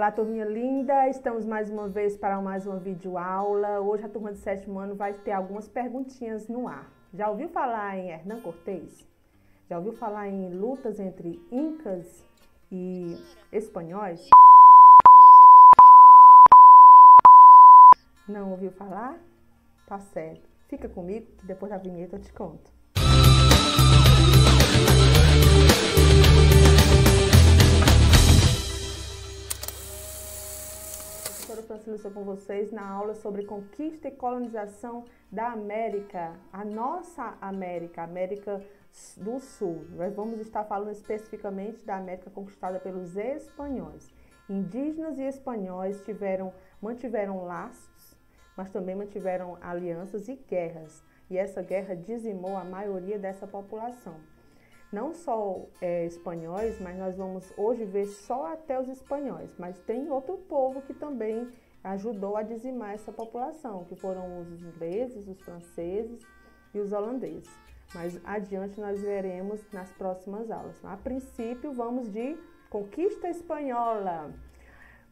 Olá, turminha linda! Estamos mais uma vez para mais uma videoaula. Hoje a turma de 7º ano vai ter algumas perguntinhas no ar. Já ouviu falar em Hernán Cortés? Já ouviu falar em lutas entre incas e espanhóis? Não ouviu falar? Tá certo. Fica comigo que depois da vinheta eu te conto. Professora Francilissa com vocês na aula sobre conquista e colonização da América, a nossa América, a América do Sul. Nós vamos estar falando especificamente da América conquistada pelos espanhóis. Indígenas e espanhóis mantiveram laços, mas também mantiveram alianças e guerras. E essa guerra dizimou a maioria dessa população. Não só espanhóis, mas nós vamos hoje ver só até os espanhóis. Mas tem outro povo que também ajudou a dizimar essa população, que foram os ingleses, os franceses e os holandeses. Mas adiante nós veremos nas próximas aulas. A princípio vamos de conquista espanhola.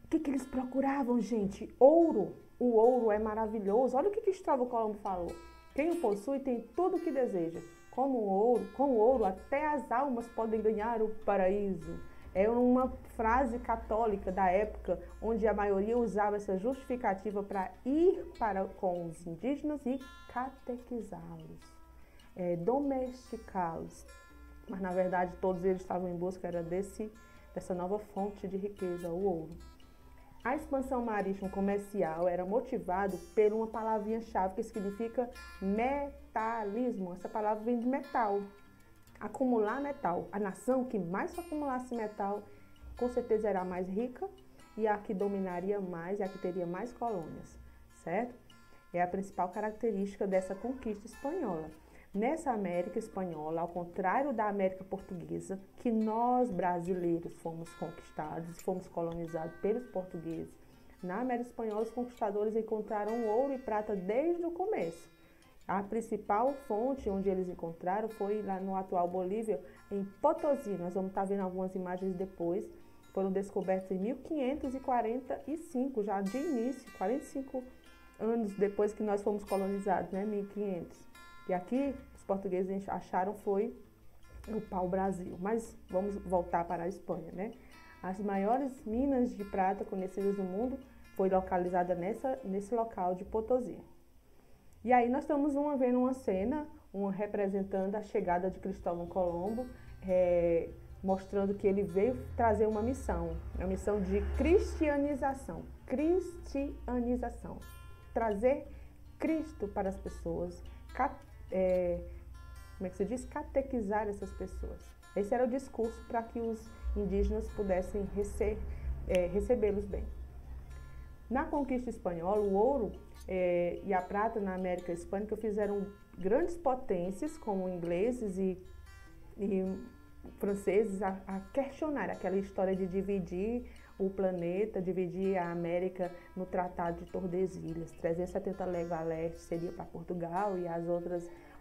O que eles procuravam, gente? Ouro. O ouro é maravilhoso. Olha o que Cristóvão Colombo falou. Quem o possui tem tudo o que deseja. Com o ouro, até as almas podem ganhar o paraíso. É uma frase católica da época, onde a maioria usava essa justificativa para ir com os indígenas e catequizá-los, domesticá-los. Mas, na verdade, todos eles estavam em busca dessa nova fonte de riqueza, o ouro. A expansão marítima comercial era motivada por uma palavrinha-chave que significa metalismo. Essa palavra vem de metal, acumular metal. A nação que mais acumulasse metal, com certeza era a mais rica e a que dominaria mais e a que teria mais colônias, certo? É a principal característica dessa conquista espanhola. Nessa América espanhola, ao contrário da América portuguesa, que nós brasileiros fomos conquistados, fomos colonizados pelos portugueses, na América espanhola os conquistadores encontraram ouro e prata desde o começo. A principal fonte onde eles encontraram foi lá no atual Bolívia, em Potosí. Nós vamos estar vendo algumas imagens depois. Foram descobertos em 1545, já de início, 45 anos depois que nós fomos colonizados, né, 1500. E aqui os portugueses acharam foi o pau-brasil. Mas vamos voltar para a Espanha, né? As maiores minas de prata conhecidas no mundo foi localizada nesse local de Potosí. E aí nós estamos vendo uma cena, representando a chegada de Cristóvão Colombo, mostrando que ele veio trazer uma missão de cristianização. Trazer Cristo para as pessoas, catequizar essas pessoas. Esse era o discurso para que os indígenas pudessem recebê-los bem. Na conquista espanhola, o ouro e a prata na América Hispânica fizeram grandes potências, como ingleses e franceses, a questionar aquela história de dividir o planeta, dividir a América no Tratado de Tordesilhas. 370 léguas a leste seria para Portugal e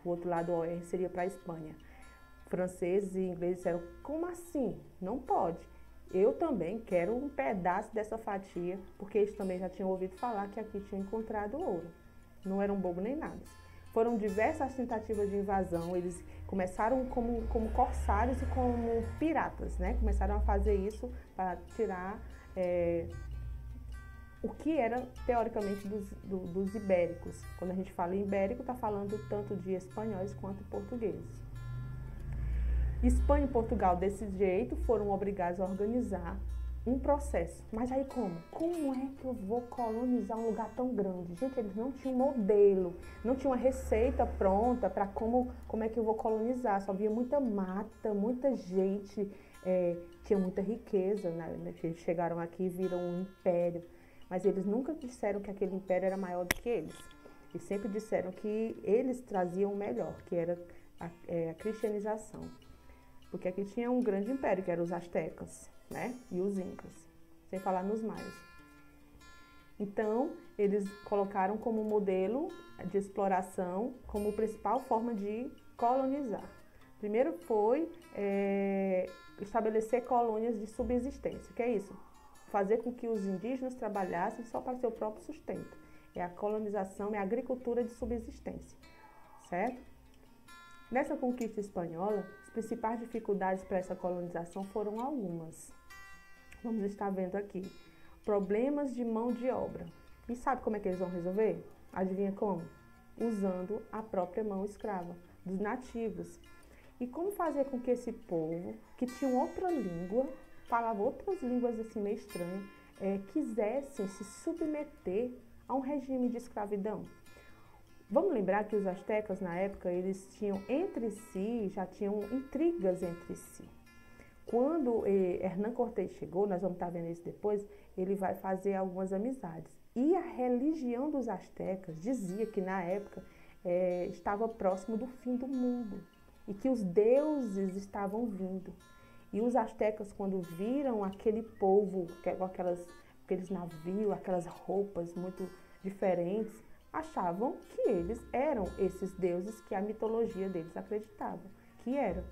o outro lado oeste seria para a Espanha. Franceses e ingleses disseram, como assim? Não pode. Eu também quero um pedaço dessa fatia, porque eles também já tinham ouvido falar que aqui tinha encontrado ouro. Não eram bobo nem nada. Foram diversas tentativas de invasão, eles começaram como corsários e como piratas, né? Começaram a fazer isso para tirar o que era, teoricamente, dos ibéricos. Quando a gente fala em ibérico, está falando tanto de espanhóis quanto portugueses. Espanha e Portugal, desse jeito, foram obrigados a organizar um processo. Mas aí como? Como é que eu vou colonizar um lugar tão grande? Gente, eles não tinham modelo, não tinham uma receita pronta para como é que eu vou colonizar. Só havia muita mata, muita gente, tinha muita riqueza, né? Eles chegaram aqui e viram um império. Mas eles nunca disseram que aquele império era maior do que eles. Eles sempre disseram que eles traziam o melhor, que era a cristianização. Porque aqui tinha um grande império, que eram os astecas, né? E os incas, sem falar nos maias. Então, eles colocaram como modelo de exploração, como principal forma de colonizar. Primeiro foi estabelecer colônias de subsistência. O que é isso? fazer com que os indígenas trabalhassem só para seu próprio sustento. É a colonização, é a agricultura de subsistência, certo? Nessa conquista espanhola, as principais dificuldades para essa colonização foram algumas. Vamos estar vendo aqui. Problemas de mão de obra. E sabe como é que eles vão resolver? Adivinha como? Usando a própria mão escrava dos nativos. E como fazer com que esse povo, que tinha outra língua, falava outras línguas assim meio estranhas, quisessem se submeter a um regime de escravidão? Vamos lembrar que os astecas, na época, eles tinham entre si, já tinham intrigas entre si. Quando Hernán Cortés chegou, nós vamos estar vendo isso depois, ele vai fazer algumas amizades. E a religião dos astecas dizia que, na época, estava próximo do fim do mundo e que os deuses estavam vindo. E os astecas, quando viram aquele povo, com aqueles navios, aquelas roupas muito diferentes, achavam que eles eram esses deuses que a mitologia deles acreditava que eram.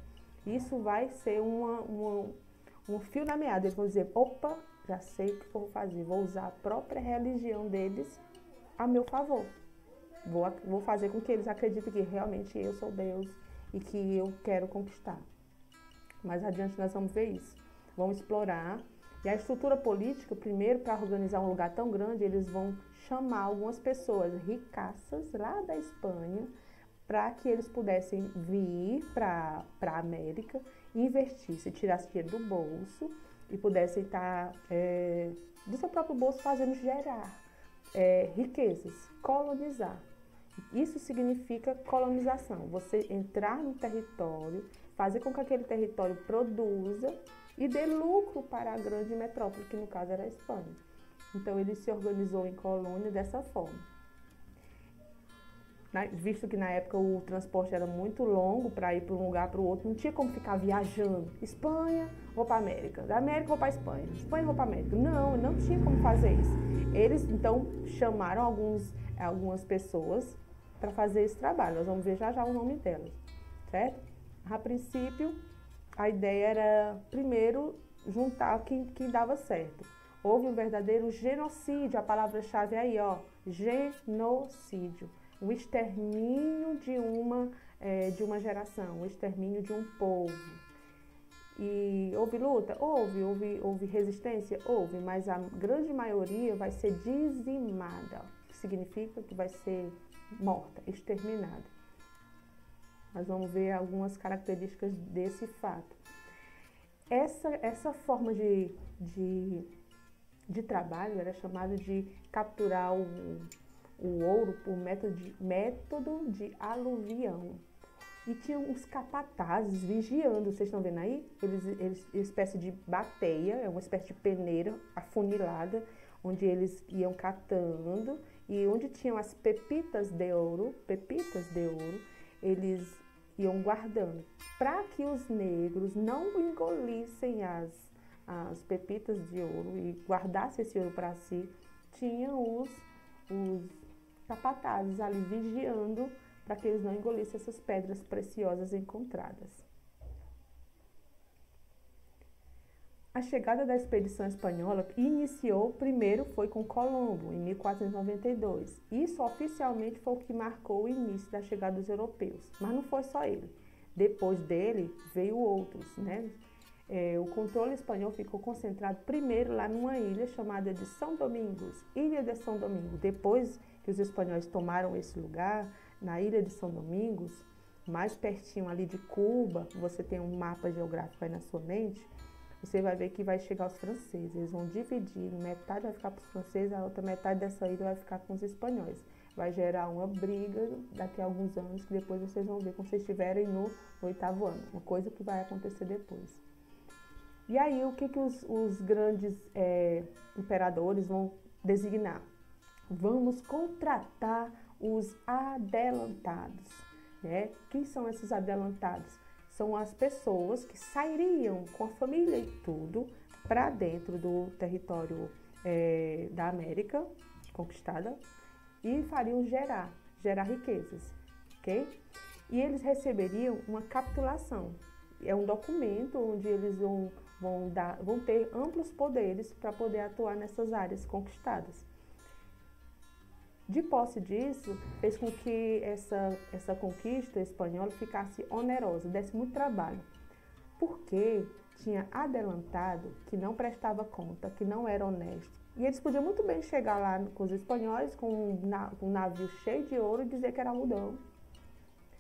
Isso vai ser um fio na meada. Eles vão dizer, opa, já sei o que eu vou fazer, vou usar a própria religião deles a meu favor. Vou fazer com que eles acreditem que realmente eu sou Deus e que eu quero conquistar. Mais adiante nós vamos ver isso. Vamos explorar. E a estrutura política, primeiro, para organizar um lugar tão grande, eles vão chamar algumas pessoas ricaças lá da Espanha para que eles pudessem vir para a América, investir, se tirasse dinheiro do bolso e pudessem estar do seu próprio bolso fazendo gerar riquezas, colonizar. Isso significa colonização, você entrar no território, fazer com que aquele território produza e dê lucro para a grande metrópole, que no caso era a Espanha. Então ele se organizou em colônia dessa forma. Visto que na época o transporte era muito longo para ir para um lugar para o outro, não tinha como ficar viajando. Espanha, vou para a América. Da América, vou para a Espanha. Espanha, vou para a América. Não tinha como fazer isso. Eles, então, chamaram algumas pessoas para fazer esse trabalho. Nós vamos ver já o nome delas, certo? A princípio, a ideia era, primeiro, juntar quem dava certo. Houve um verdadeiro genocídio, a palavra-chave é aí, ó, genocídio. O extermínio de uma geração, o extermínio de um povo. E houve luta? Houve resistência? Houve, mas a grande maioria vai ser dizimada, que significa que vai ser morta, exterminada. Nós vamos ver algumas características desse fato. Essa forma de trabalho era chamada de capturar o ouro por método de aluvião. E tinha uns capatazes vigiando, vocês estão vendo aí? Eles espécie de bateia, é uma espécie de peneira afunilada, onde eles iam catando e onde tinham as pepitas de ouro, eles iam guardando, para que os negros não engolissem as pepitas de ouro e guardassem esse ouro para si. Tinham os capatazes ali vigiando para que eles não engolissem essas pedras preciosas encontradas. A chegada da expedição espanhola iniciou, primeiro foi com Colombo, em 1492. Isso oficialmente foi o que marcou o início da chegada dos europeus, mas não foi só ele. Depois dele, veio outros, né? O controle espanhol ficou concentrado primeiro lá numa ilha chamada de São Domingos, Ilha de São Domingos. Depois que os espanhóis tomaram esse lugar, na Ilha de São Domingos, mais pertinho ali de Cuba, você tem um mapa geográfico aí na sua mente, você vai ver que vai chegar os franceses. Eles vão dividir, metade vai ficar para os franceses, a outra metade dessa ilha vai ficar com os espanhóis. Vai gerar uma briga daqui a alguns anos, que depois vocês vão ver quando vocês estiverem no 8º ano, uma coisa que vai acontecer depois. E aí, o que os grandes imperadores vão designar? Vamos contratar os adelantados, né? Quem são esses adelantados? São as pessoas que sairiam com a família e tudo para dentro do território da América conquistada e fariam gerar riquezas, ok? E eles receberiam uma capitulação. É um documento onde eles vão vão ter amplos poderes para poder atuar nessas áreas conquistadas. De posse disso, fez com que essa conquista espanhola ficasse onerosa, desse muito trabalho, porque tinha adelantado que não prestava conta, que não era honesto. E eles podiam muito bem chegar lá com os espanhóis, com um navio cheio de ouro e dizer que era algodão.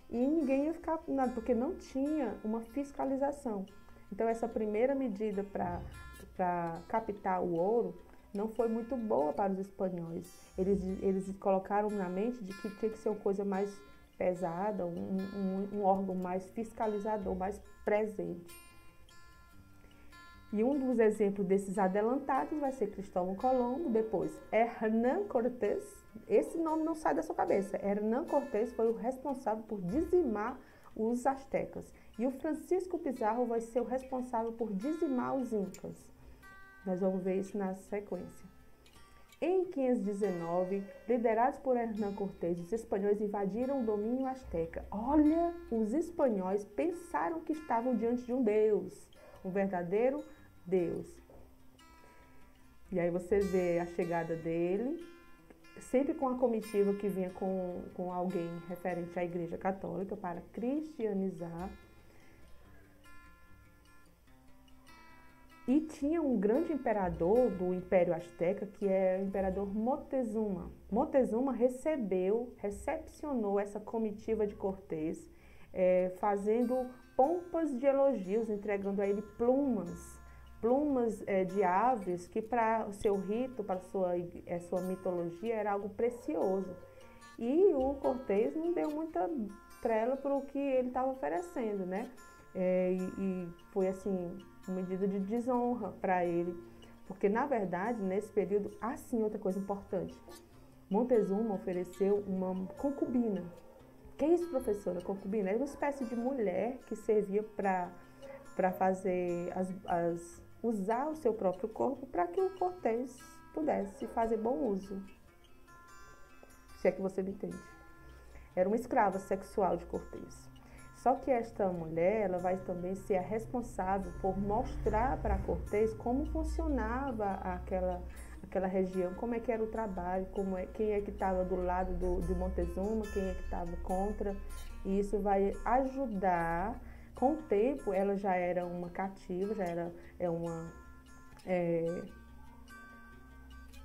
E ninguém ia ficar nada, porque não tinha uma fiscalização. Então essa primeira medida para captar o ouro não foi muito boa para os espanhóis. Eles colocaram na mente de que tinha que ser uma coisa mais pesada, um órgão mais fiscalizador, mais presente. E um dos exemplos desses adelantados vai ser Cristóvão Colombo, depois Hernán Cortés. Esse nome não sai da sua cabeça. Hernán Cortés foi o responsável por dizimar os astecas. E o Francisco Pizarro vai ser o responsável por dizimar os incas. Nós vamos ver isso na sequência. Em 519, liderados por Hernán Cortés, os espanhóis invadiram o domínio asteca. Olha, os espanhóis pensaram que estavam diante de um deus, um verdadeiro Deus. E aí você vê a chegada dele, sempre com a comitiva que vinha com alguém referente à Igreja Católica para cristianizar. E tinha um grande imperador do Império Azteca, que é o imperador Moctezuma. Moctezuma recepcionou essa comitiva de Cortés, fazendo pompas de elogios, entregando a ele plumas de aves, que para o seu rito, para a sua mitologia, era algo precioso. E o Cortés não deu muita trela para o que ele estava oferecendo, né? E foi assim, uma medida de desonra para ele, porque na verdade, nesse período, sim, outra coisa importante, Montezuma ofereceu uma concubina. Que é isso, professora? Concubina era uma espécie de mulher que servia para fazer usar o seu próprio corpo para que o Cortés pudesse fazer bom uso. Se é que você me entende. Era uma escrava sexual de Cortés. Só que esta mulher, ela vai também ser a responsável por mostrar para Cortés como funcionava aquela região, como é que era o trabalho, quem é que estava do lado de Montezuma, quem é que estava contra. E isso vai ajudar. Com o tempo, ela já era uma cativa, já era uma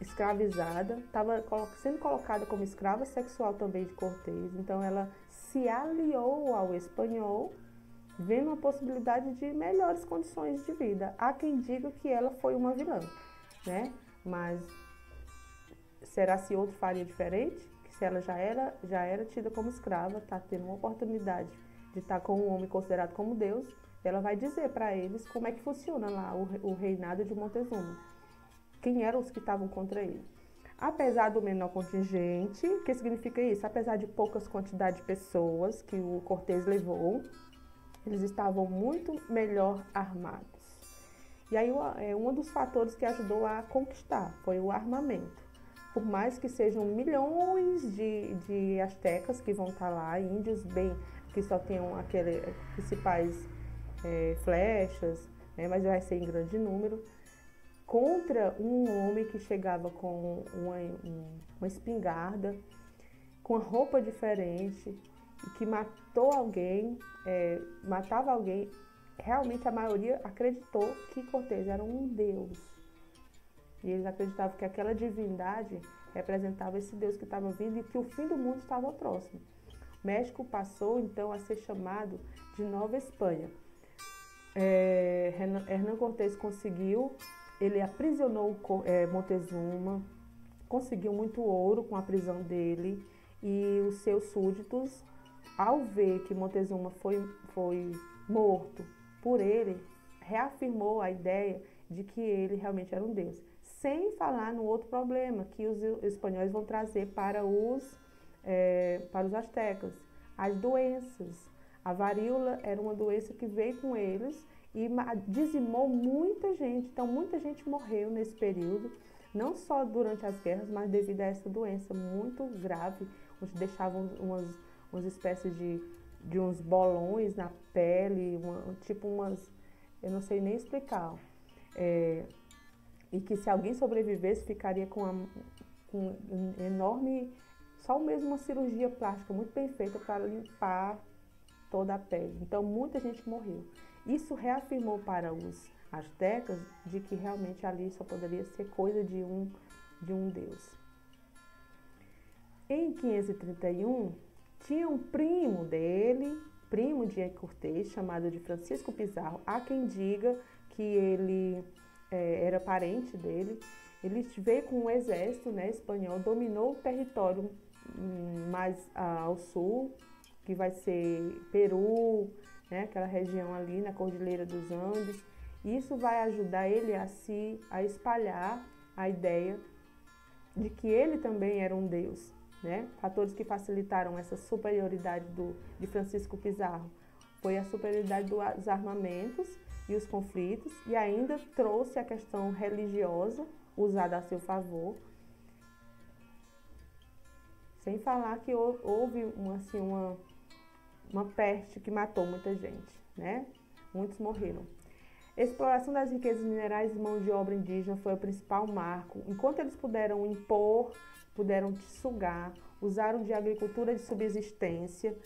escravizada, estava sendo colocada como escrava sexual também de Cortés. Então, ela se aliou ao espanhol, vendo a possibilidade de melhores condições de vida. Há quem diga que ela foi uma vilã, né? Mas será se outro faria diferente? Que se ela já era tida como escrava, está tendo uma oportunidade de estar com um homem considerado como Deus, ela vai dizer para eles como é que funciona lá o reinado de Montezuma. Quem eram os que estavam contra ele. Apesar do menor contingente, o que significa isso? Apesar de poucas quantidades de pessoas que o Cortés levou, eles estavam muito melhor armados. E aí, um dos fatores que ajudou a conquistar foi o armamento. Por mais que sejam milhões de astecas que vão estar lá, índios que só tenham aqueles principais flechas, né, mas vai ser em grande número, contra um homem que chegava com uma espingarda, com uma roupa diferente, e que matava alguém. Realmente a maioria acreditou que Cortés era um deus. E eles acreditavam que aquela divindade representava esse Deus que estava vindo e que o fim do mundo estava próximo. O México passou então a ser chamado de Nova Espanha. Hernán Cortés ele aprisionou Montezuma, conseguiu muito ouro com a prisão dele, e os seus súditos, ao ver que Montezuma foi morto por ele, reafirmou a ideia de que ele realmente era um deus. Sem falar no outro problema que os espanhóis vão trazer para os astecas, as doenças. A varíola era uma doença que veio com eles e dizimou muita gente. Então, muita gente morreu nesse período, não só durante as guerras, mas devido a essa doença muito grave, onde deixavam umas espécies de uns bolões na pele, tipo eu não sei nem explicar. E que se alguém sobrevivesse, ficaria com um enorme, só mesmo uma cirurgia plástica muito bem feita para limpar toda a pele. Então, muita gente morreu. Isso reafirmou para os astecas de que realmente ali só poderia ser coisa de um deus. Em 531, tinha um primo dele, primo de Cortés, chamado de Francisco Pizarro. Há quem diga que ele era parente dele. Ele veio com um exército, né, espanhol, dominou o território mais ao sul, que vai ser Peru, né, aquela região ali na Cordilheira dos Andes. Isso vai ajudar ele a espalhar a ideia de que ele também era um deus, né? Fatores que facilitaram essa superioridade de Francisco Pizarro foi a superioridade dos armamentos e os conflitos, e ainda trouxe a questão religiosa usada a seu favor, sem falar que houve uma peste que matou muita gente, né? Muitos morreram. A exploração das riquezas minerais e mão de obra indígena foi o principal marco. Enquanto eles puderam impor, puderam sugar, usaram de agricultura de subsistência,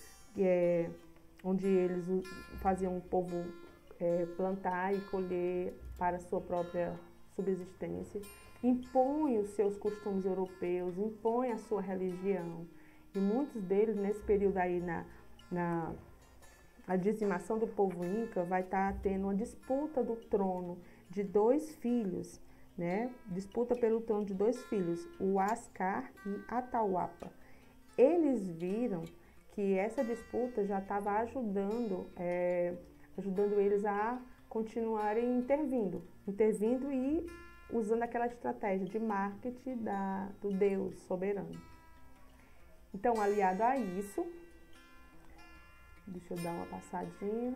onde eles faziam o povo plantar e colher para a sua própria subsistência, impõem os seus costumes europeus, impõem a sua religião. E muitos deles, nesse período aí, a dizimação do povo inca, vai estar tendo uma disputa do trono de 2 filhos, né? Disputa pelo trono de 2 filhos, o Huáscar e Atahualpa. Eles viram que essa disputa já estava ajudando eles a continuarem intervindo e usando aquela estratégia de marketing do Deus soberano. Então, aliado a isso, deixa eu dar uma passadinha,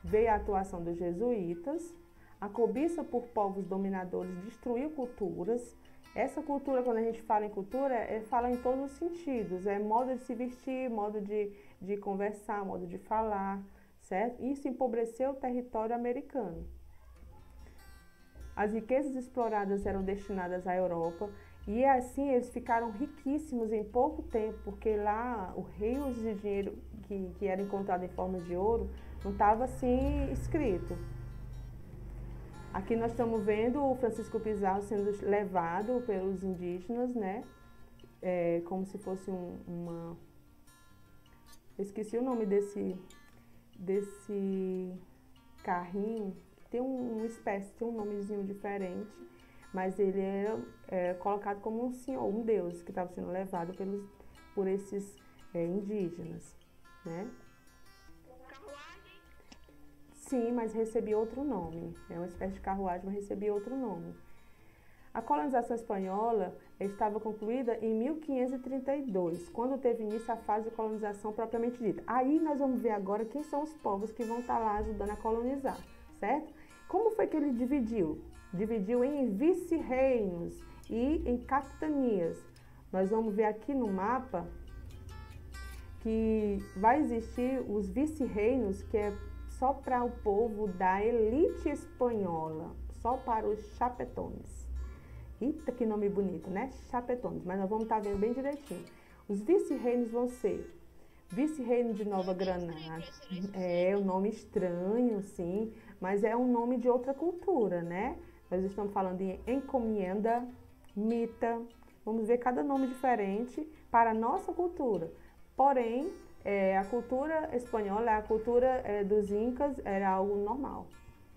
veio a atuação dos jesuítas, a cobiça por povos dominadores destruiu culturas. Essa cultura, quando a gente fala em cultura, fala em todos os sentidos, modo de se vestir, modo de conversar, modo de falar, certo? Isso empobreceu o território americano. As riquezas exploradas eram destinadas à Europa e assim eles ficaram riquíssimos em pouco tempo, porque lá o rios de dinheiro que era encontrado em forma de ouro não estava assim escrito. Aqui nós estamos vendo o Francisco Pizarro sendo levado pelos indígenas, né? Como se fosse eu esqueci o nome desse carrinho. Tem uma espécie, tem um nomezinho diferente, mas ele era colocado como um senhor, um deus, que estava sendo levado por esses indígenas, né? Sim, mas recebia outro nome. É uma espécie de carruagem, mas recebia outro nome. A colonização espanhola estava concluída em 1532, quando teve início a fase de colonização propriamente dita. Aí nós vamos ver agora quem são os povos que vão estar lá ajudando a colonizar, certo? Como foi que ele dividiu? Dividiu em vice-reinos e em capitanias. Nós vamos ver aqui no mapa que vai existir os vice-reinos, que é só para o povo da elite espanhola, só para os chapetones. Eita, que nome bonito, né? Chapetones, mas nós vamos estar vendo bem direitinho. Os vice-reinos vão ser vice-reino de Nova Granada. É um nome estranho, sim, mas é um nome de outra cultura, né? Nós estamos falando em encomienda, mita. Vamos ver cada nome diferente para a nossa cultura. Porém, a cultura espanhola, a cultura dos incas era algo normal,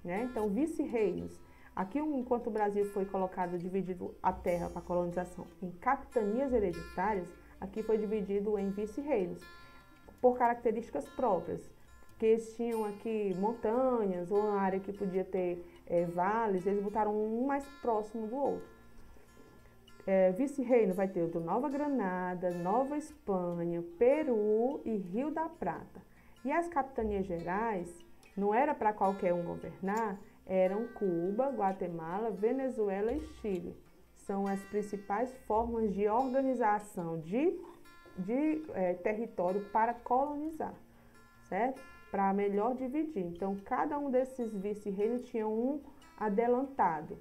né? Então, vice-reinos. Aqui, enquanto o Brasil foi colocado, dividido a terra para a colonização em capitanias hereditárias, aqui foi dividido em vice-reinos, por características próprias, porque eles tinham aqui montanhas, ou uma área que podia ter vales, eles botaram um mais próximo do outro. Vice-reino vai ter o do Nova Granada, Nova Espanha, Peru e Rio da Prata. E as capitanias gerais, não era para qualquer um governar, eram Cuba, Guatemala, Venezuela e Chile. São as principais formas de organização de território para colonizar, certo? para melhor dividir. Então, cada um desses vice-reinos tinha um adelantado,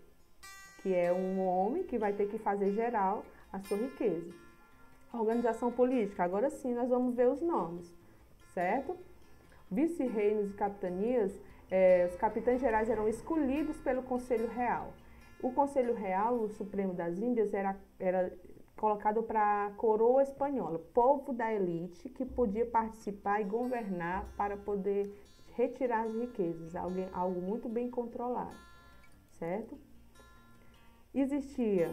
que é um homem que vai ter que fazer geral a sua riqueza. Organização política, agora sim nós vamos ver os nomes, certo? Vice-reinos e capitanias, os capitães gerais eram escolhidos pelo Conselho Real. O Conselho Real, o Supremo das Índias, era colocado para a coroa espanhola, povo da elite que podia participar e governar para poder retirar as riquezas, algo muito bem controlado, certo? Existia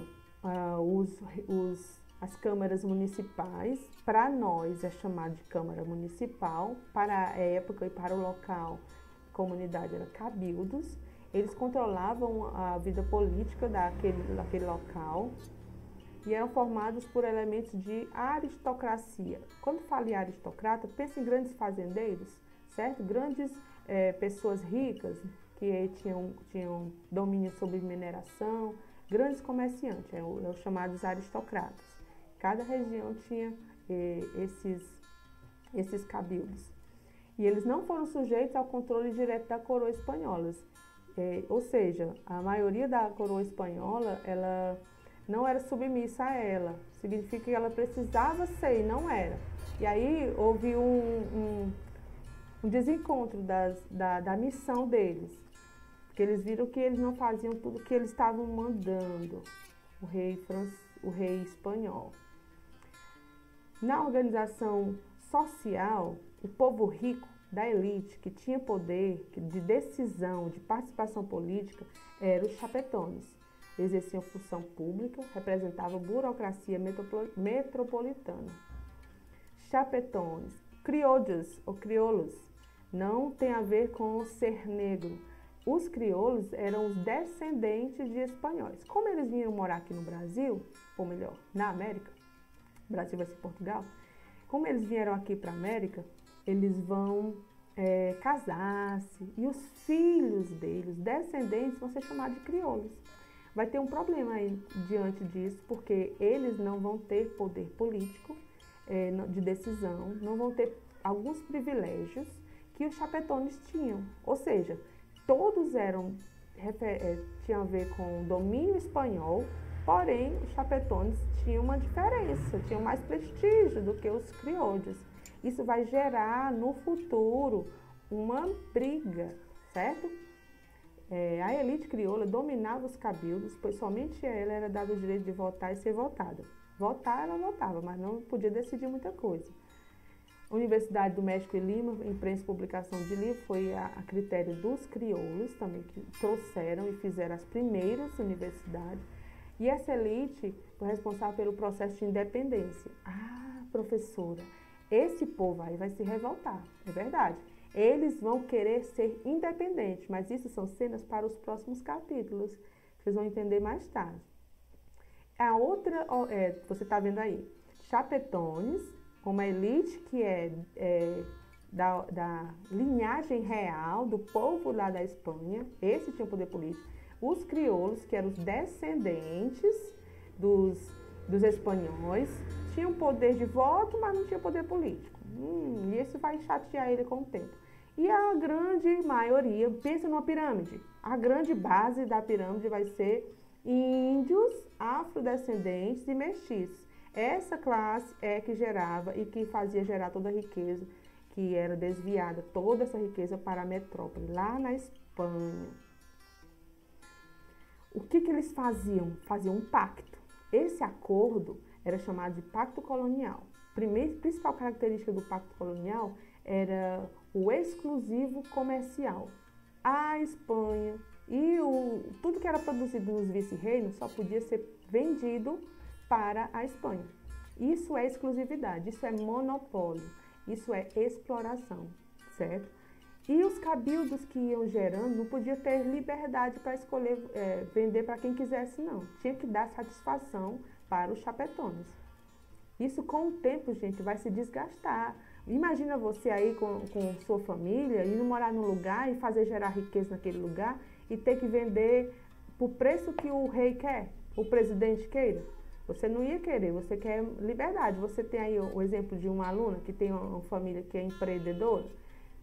as câmaras municipais, para nós é chamado de Câmara Municipal, para a época e para o local, comunidade era cabildos, eles controlavam a vida política daquele local e eram formados por elementos de aristocracia. Quando fala em aristocrata, pensa em grandes fazendeiros, certo? Grandes pessoas ricas que tinham domínio sobre mineração, grandes comerciantes, os chamados aristocratas. Cada região tinha esses cabildos. E eles não foram sujeitos ao controle direto da coroa espanhola. Ou seja, a maioria da coroa espanhola, ela não era submissa a ela. Significa que ela precisava ser e não era. E aí houve um desencontro da missão deles. Porque eles viram que eles não faziam tudo que eles estavam mandando, o rei espanhol. Na organização social, o povo rico da elite, que tinha poder de decisão, de participação política, eram os chapetones. Exerciam função pública, representavam burocracia metropolitana. Chapetones, criollos ou crioulos, não tem a ver com ser negro. Os crioulos eram os descendentes de espanhóis. Como eles vinham morar aqui no Brasil, ou melhor, na América, Brasil vai ser Portugal, como eles vieram aqui para a América, eles vão casar-se e os filhos deles, descendentes, vão ser chamados de crioulos. Vai ter um problema aí diante disso, porque eles não vão ter poder político de decisão, não vão ter alguns privilégios que os chapetones tinham. Ou seja, todos tinham a ver com o domínio espanhol, porém os chapetones tinham uma diferença, tinham mais prestígio do que os crioulos. Isso vai gerar no futuro uma briga, certo? A elite crioula dominava os cabildos, pois somente a ela era dado o direito de votar e ser votada. Votar, ela votava, mas não podia decidir muita coisa. Universidade do México e Lima, imprensa e publicação de livro, foi a critério dos crioulos também, que trouxeram e fizeram as primeiras universidades. E essa elite foi responsável pelo processo de independência. Ah, professora, esse povo aí vai se revoltar, é verdade. Eles vão querer ser independentes, mas isso são cenas para os próximos capítulos, que vocês vão entender mais tarde. A outra, você está vendo aí, chapetones, uma elite que da linhagem real, do povo lá da Espanha, esse tinha poder político. Os crioulos, que eram os descendentes dos espanhóis, tinham poder de voto, mas não tinham poder político. E isso vai chatear ele com o tempo. E a grande maioria, pensa numa pirâmide, a grande base da pirâmide vai ser índios, afrodescendentes e mestiços. Essa classe é que gerava e que fazia gerar toda a riqueza, que era desviada, toda essa riqueza para a metrópole, lá na Espanha. O que eles faziam? Faziam um pacto. Esse acordo era chamado de pacto colonial. A principal característica do pacto colonial era o exclusivo comercial. A Espanha e tudo que era produzido nos vice-reinos só podia ser vendido para a Espanha. Isso é exclusividade, isso é monopólio, isso é exploração, certo? E os cabildos que iam gerando não podiam ter liberdade para escolher vender para quem quisesse, não. Tinha que dar satisfação para os chapetones. Isso com o tempo, gente, vai se desgastar. Imagina você aí com sua família, indo morar num lugar e fazer gerar riqueza naquele lugar e ter que vender por preço que o rei quer, o presidente queira. Você não ia querer, você quer liberdade. Você tem aí o exemplo de uma aluna que tem uma família que é empreendedora,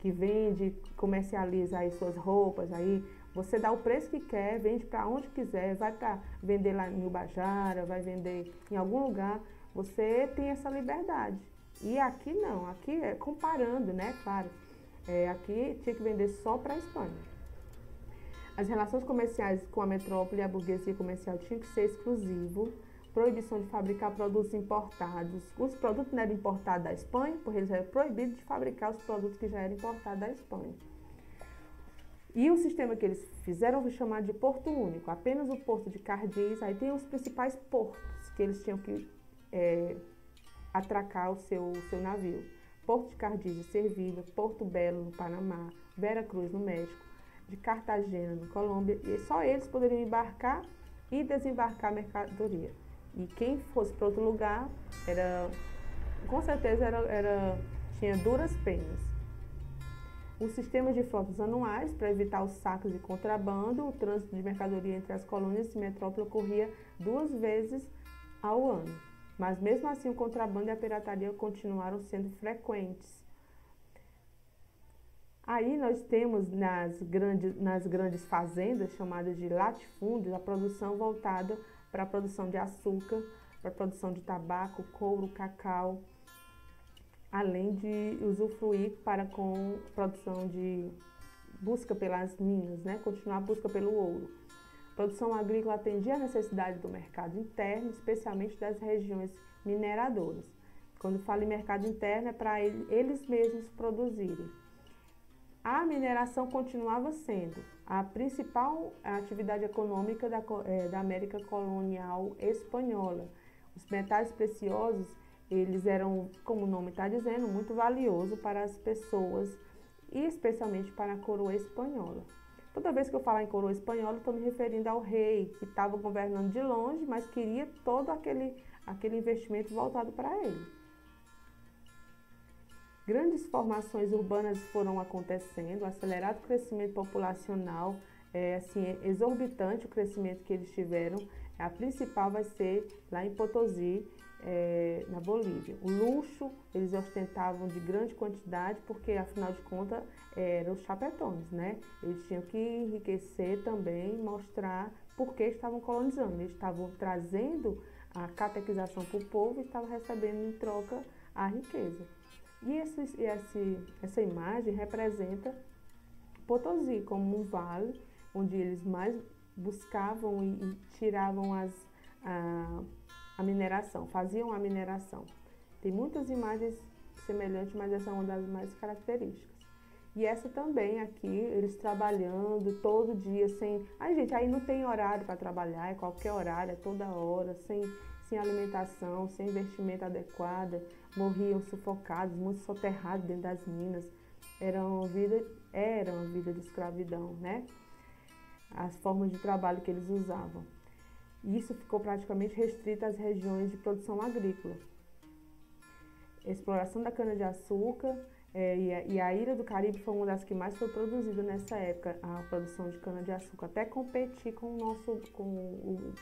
que vende, comercializa aí suas roupas, aí você dá o preço que quer, vende para onde quiser, vai para vender lá em Ubajara, vai vender em algum lugar, você tem essa liberdade. E aqui não, aqui é comparando, né, claro, aqui tinha que vender só para a Espanha. As relações comerciais com a metrópole e a burguesia comercial tinham que ser exclusivo, proibição de fabricar produtos importados. Os produtos não eram importados da Espanha, porque eles eram proibidos de fabricar os produtos que já eram importados da Espanha. E o sistema que eles fizeram foi chamado de Porto Único. Apenas o Porto de Cardiz, aí tem os principais portos que eles tinham que atracar o seu navio. Porto de Cardiz e Sevilha, Porto Belo no Panamá, Vera Cruz no México, de Cartagena, na Colômbia, e só eles poderiam embarcar e desembarcar a mercadoria. E quem fosse para outro lugar, com certeza tinha duras penas. O sistema de frotas anuais, para evitar os saques de contrabando, o trânsito de mercadoria entre as colônias e metrópole ocorria 2 vezes ao ano. Mas mesmo assim o contrabando e a pirataria continuaram sendo frequentes. Aí nós temos nas grandes fazendas, chamadas de latifúndios, a produção voltada para a produção de açúcar, para a produção de tabaco, couro, cacau, além de usufruir com produção de busca pelas minas, né? Continuar a busca pelo ouro. A produção agrícola atendia à necessidade do mercado interno, especialmente das regiões mineradoras. Quando falo em mercado interno, é para eles mesmos produzirem. A mineração continuava sendo a principal atividade econômica da América colonial espanhola. Os metais preciosos, eles eram, como o nome está dizendo, muito valiosos para as pessoas e especialmente para a coroa espanhola. Toda vez que eu falar em coroa espanhola, estou me referindo ao rei, que estava governando de longe, mas queria todo aquele investimento voltado para ele. Grandes formações urbanas foram acontecendo, acelerado crescimento populacional, exorbitante o crescimento que eles tiveram. A principal vai ser lá em Potosí, na Bolívia. O luxo eles ostentavam de grande quantidade, porque afinal de contas eram os chapetones, né? Eles tinham que enriquecer também, mostrar por que estavam colonizando. Eles estavam trazendo a catequização para o povo e estavam recebendo em troca a riqueza. E essa imagem representa Potosí como um vale onde eles mais buscavam e tiravam a mineração, faziam a mineração. Tem muitas imagens semelhantes, mas essa é uma das mais características. E essa também aqui, eles trabalhando todo dia, sem... Ai, gente, aí não tem horário para trabalhar, é qualquer horário, é toda hora, sem alimentação, sem investimento adequado, morriam sufocados, muitos soterrados dentro das minas. Era uma vida de escravidão, né? As formas de trabalho que eles usavam. E isso ficou praticamente restrito às regiões de produção agrícola. A exploração da cana-de-açúcar e a Ilha do Caribe foi uma das que mais foi produzida nessa época, a produção de cana-de-açúcar, até competir com o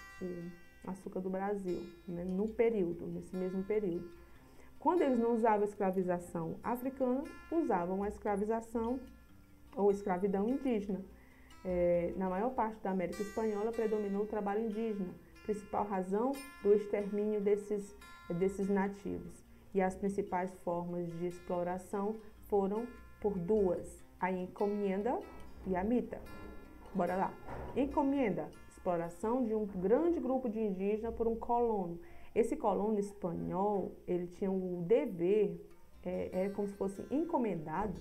açúcar do Brasil, né, nesse mesmo período. Quando eles não usavam a escravização africana, usavam a escravização ou escravidão indígena. Na maior parte da América Espanhola predominou o trabalho indígena, principal razão do extermínio desses nativos. E as principais formas de exploração foram por duas, a encomienda e a mita. Bora lá. Encomienda, exploração de um grande grupo de indígenas por um colono. Esse colono espanhol, ele tinha o dever, como se fosse encomendado,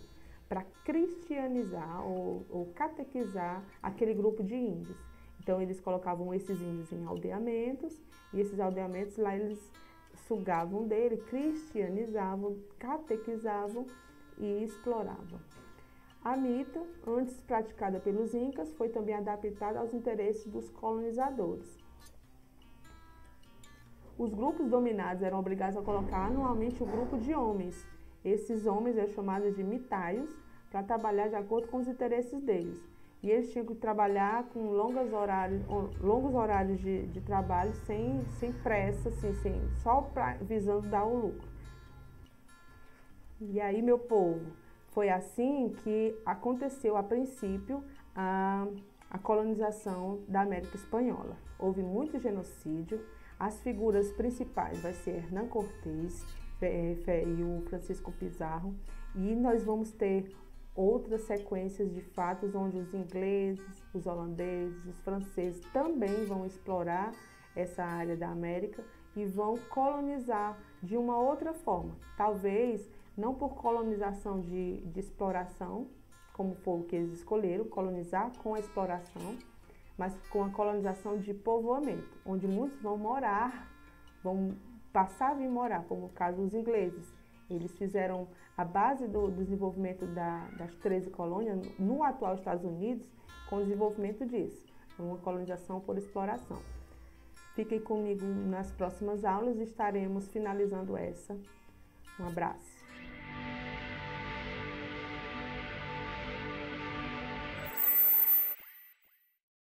para cristianizar ou catequizar aquele grupo de índios. Então, eles colocavam esses índios em aldeamentos, e esses aldeamentos lá eles sugavam dele, cristianizavam, catequizavam e exploravam. A mita, antes praticada pelos incas, foi também adaptada aos interesses dos colonizadores. Os grupos dominados eram obrigados a colocar anualmente um grupo de homens. Esses homens eram chamados de mitaios para trabalhar de acordo com os interesses deles. E eles tinham que trabalhar com longos horários de trabalho, sem pressa, assim, só visando dar o lucro. E aí, meu povo, Foi assim que aconteceu, a princípio, a colonização da América Espanhola. Houve muito genocídio. As figuras principais vai ser Hernán Cortés e o Francisco Pizarro. E nós vamos ter outras sequências de fatos onde os ingleses, os holandeses, os franceses também vão explorar essa área da América e vão colonizar de uma outra forma. Talvez não por colonização de exploração, como foi o que eles escolheram, colonizar com a exploração, mas com a colonização de povoamento, onde muitos vão morar, vão passar a vir morar, como o caso dos ingleses. Eles fizeram a base do desenvolvimento das 13 colônias no atual Estados Unidos com o desenvolvimento disso, uma colonização por exploração. Fiquem comigo nas próximas aulas e estaremos finalizando essa. Um abraço.